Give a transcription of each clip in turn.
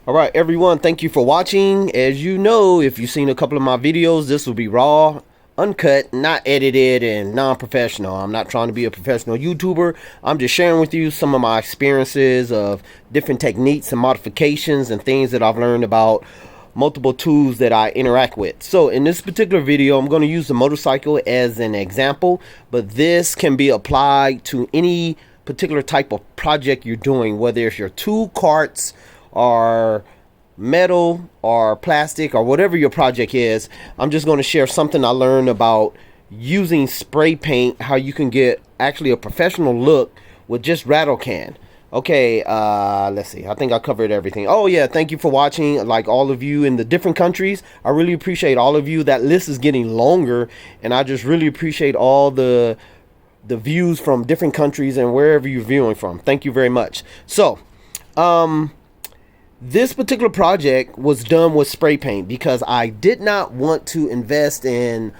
All right, everyone, thank you for watching. As you know, if you've seen a couple of my videos, this will be raw, uncut, not edited, and non-professional. I'm not trying to be a professional YouTuber. I'm just sharing with you some of my experiences of different techniques and modifications and things that I've learned about multiple tools that I interact with. So in this particular video, I'm going to use the motorcycle as an example, but this can be applied to any particular type of project you're doing, whether it's your tool carts or metal or plastic or whatever your project is. I'm just going to share something I learned about using spray paint, how you can get actually a professional look with just Rattle Can. Okay, let's see. I think I covered everything. Oh yeah, thank you for watching. Like all of you in the different countries, I really appreciate all of you. That list is getting longer, and I just really appreciate all the views from different countries and wherever you're viewing from. Thank you very much. So, this particular project was done with spray paint because I did not want to invest in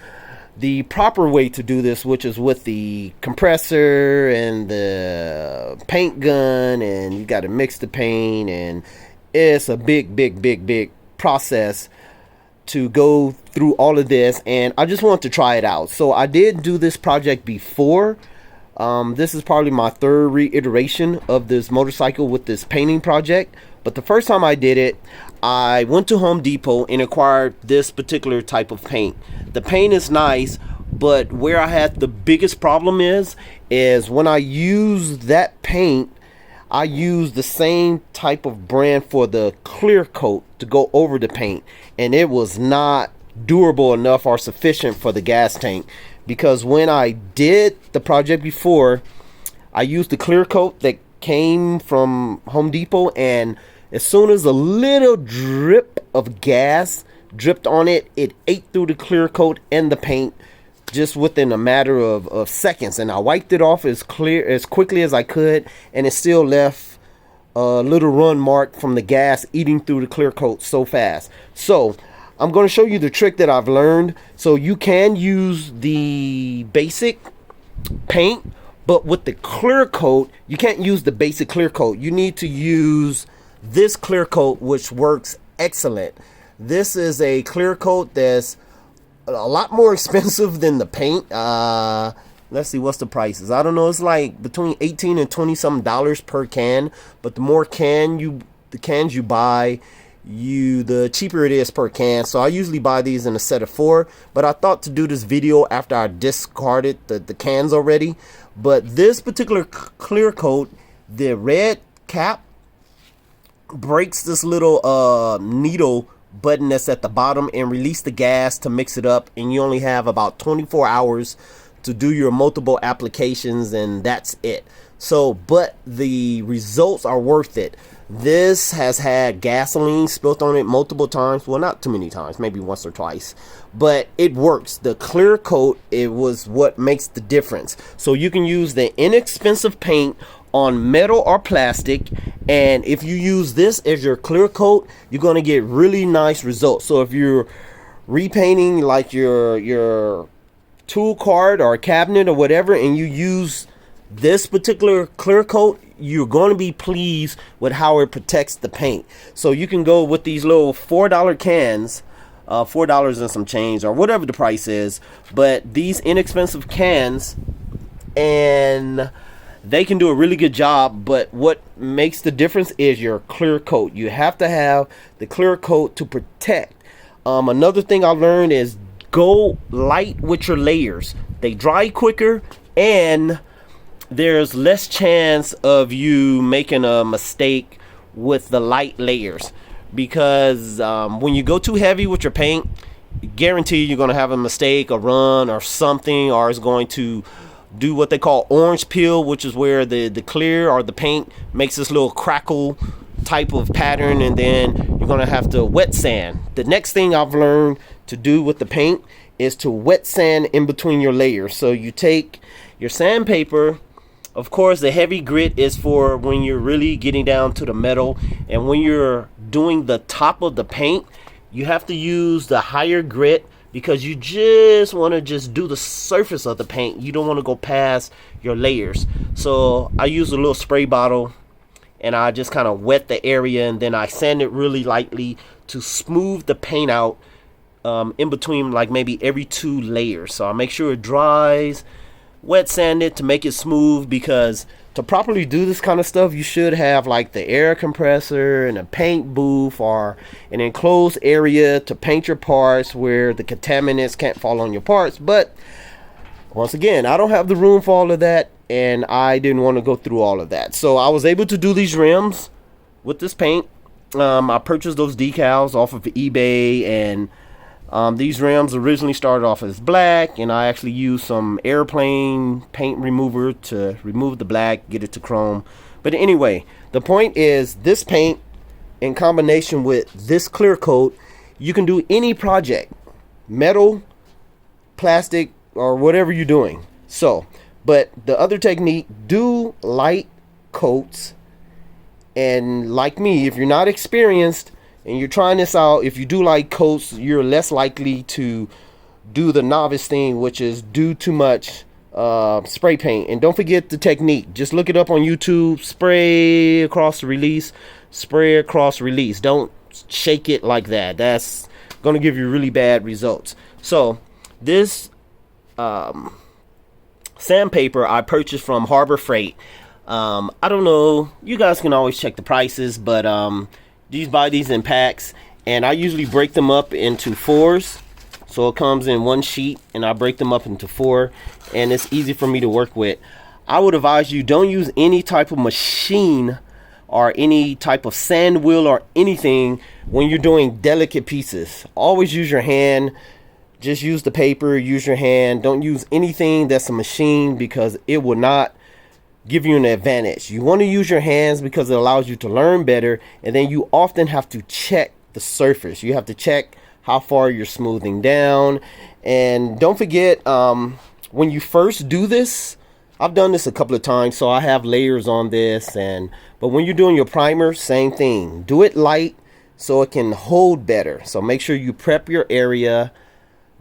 the proper way to do this, which is with the compressor and the paint gun, and you got to mix the paint, and it's a big process to go through all of this, and I just wanted to try it out. So I did do this project before. This is probably my third reiteration of this motorcycle with this painting project. But the first time I did it, I went to Home Depot and acquired this particular type of paint. The paint is nice, but where I had the biggest problem is when I use that paint, I use the same type of brand for the clear coat to go over the paint, and it was not durable enough or sufficient for the gas tank. Because when I did the project before, I used the clear coat that came from Home Depot, and as soon as a little drip of gas dripped on it, it ate through the clear coat and the paint just within a matter of seconds. And I wiped it off as quickly as I could, and it still left a little run mark from the gas eating through the clear coat so fast. So I'm going to show you the trick that I've learned. So you can use the basic paint, but with the clear coat, you can't use the basic clear coat. You need to use this clear coat, which works excellent. This is a clear coat that's a lot more expensive than the paint. Let's see, what's the prices? I don't know. It's like between 18 and 20 some dollars per can. But the more the cans you buy, the cheaper it is per can. So I usually buy these in a set of 4, but I thought to do this video after I discarded the cans already. But this particular clear coat, the red cap breaks this little needle button that's at the bottom and release the gas to mix it up, and you only have about 24 hours to do your multiple applications, and that's it. So, but the results are worth it. This has had gasoline spilt on it multiple times. Well, not too many times, maybe once or twice, but it works. The clear coat, it was what makes the difference. So you can use the inexpensive paint on metal or plastic, and if you use this as your clear coat, you're going to get really nice results. So if you're repainting like your tool cart or cabinet or whatever, and you use this particular clear coat, you're going to be pleased with how it protects the paint. So you can go with these little $4 cans, $4 and some change or whatever the price is, but these inexpensive cans, and they can do a really good job. But what makes the difference is your clear coat. You have to have the clear coat to protect. Another thing I learned is go light with your layers. They dry quicker, and there's less chance of you making a mistake with the light layers, because when you go too heavy with your paint, guarantee you're going to have a mistake, a run or something, or it's going to do what they call orange peel, which is where the clear or the paint makes this little crackle type of pattern, and then you're going to have to wet sand. The next thing I've learned to do with the paint is to wet sand in between your layers. So you take your sandpaper. Of course, the heavy grit is for when you're really getting down to the metal, and when you're doing the top of the paint, you have to use the higher grit, because you just want to just do the surface of the paint. You don't want to go past your layers. So I use a little spray bottle, and I just kind of wet the area, and then I sand it really lightly to smooth the paint out in between, like maybe every 2 layers. So I make sure it dries, wet sand it to make it smooth, because to properly do this kind of stuff, you should have like the air compressor and a paint booth or an enclosed area to paint your parts where the contaminants can't fall on your parts. But once again, I don't have the room for all of that, and I didn't want to go through all of that. So I was able to do these rims with this paint. I purchased those decals off of eBay, and these rims originally started off as black, and I actually used some airplane paint remover to remove the black, get it to chrome. But anyway, the point is, this paint in combination with this clear coat, you can do any project, metal, plastic, or whatever you're doing. So, but the other technique, do light coats, and like me, if you're not experienced and you're trying this out, if you do light coats, you're less likely to do the novice thing, which is do too much spray paint. And don't forget the technique. Just look it up on YouTube. Spray across the release, spray across release. Don't shake it like that. That's going to give you really bad results. So this sandpaper I purchased from Harbor Freight. I don't know, you guys can always check the prices, but you buy these in packs, and I usually break them up into 4s. So it comes in 1 sheet, and I break them up into 4, and it's easy for me to work with. I would advise you, don't use any type of machine or any type of sand wheel or anything when you're doing delicate pieces. Always use your hand. Just use the paper, use your hand. Don't use anything that's a machine, because it will not give you an advantage. You want to use your hands because it allows you to learn better, and then you often have to check the surface. You have to check how far you're smoothing down. And don't forget, when you first do this, I've done this a couple of times, so I have layers on this, but when you're doing your primer, same thing. Do it light so it can hold better. So make sure you prep your area,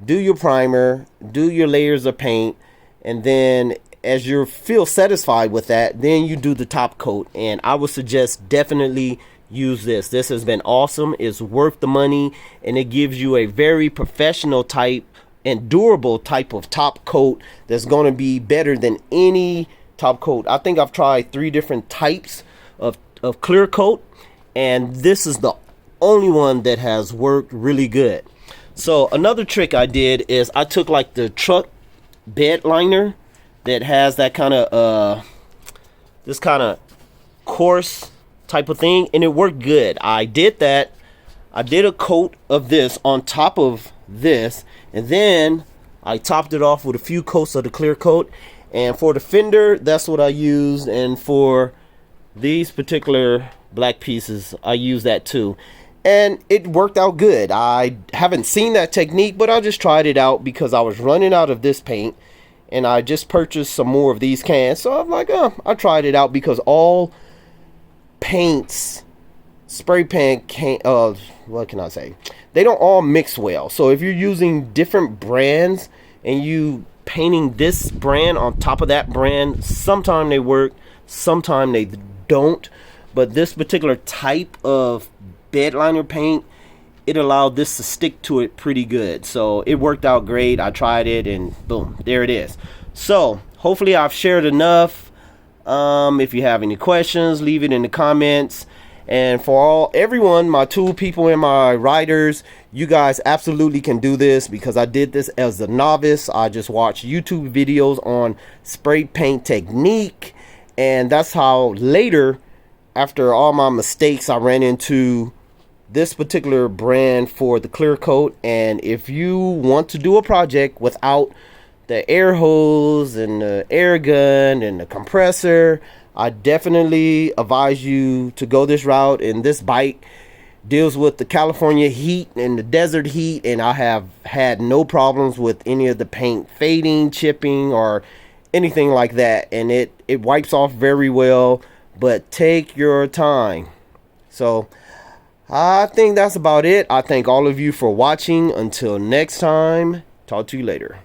do your primer, do your layers of paint, and then as you feel satisfied with that, then you do the top coat. And I would suggest definitely use this. This has been awesome. It's worth the money, and it gives you a very professional type and durable type of top coat that's going to be better than any top coat. I think I've tried 3 different types of clear coat, and this is the only one that has worked really good. So another trick I did is I took like the truck bed liner that has that kind of this kind of coarse type of thing, and it worked good. I did that. I did a coat of this on top of this, and then I topped it off with a few coats of the clear coat. And for the fender, that's what I used, and for these particular black pieces, I used that too, and it worked out good. I haven't seen that technique, but I just tried it out because I was running out of this paint, and I just purchased some more of these cans. So I'm like, I tried it out, because all paints, spray paint can't, what can I say? They don't all mix well. So if you're using different brands and you painting this brand on top of that brand, sometimes they work, sometimes they don't. But this particular type of bed liner paint, it allowed this to stick to it pretty good. So it worked out great. I tried it, and boom, there it is. So hopefully I've shared enough. If you have any questions, leave it in the comments. And for everyone, my tool people and my writers, you guys absolutely can do this, because I did this as a novice. I just watched YouTube videos on spray paint technique, and that's how later, after all my mistakes, I ran into this particular brand for the clear coat. And if you want to do a project without the air hose and the air gun and the compressor, I definitely advise you to go this route. And this bike deals with the California heat and the desert heat, and I have had no problems with any of the paint fading, chipping, or anything like that. And it wipes off very well, but take your time. So I think that's about it. I thank all of you for watching. Until next time, talk to you later.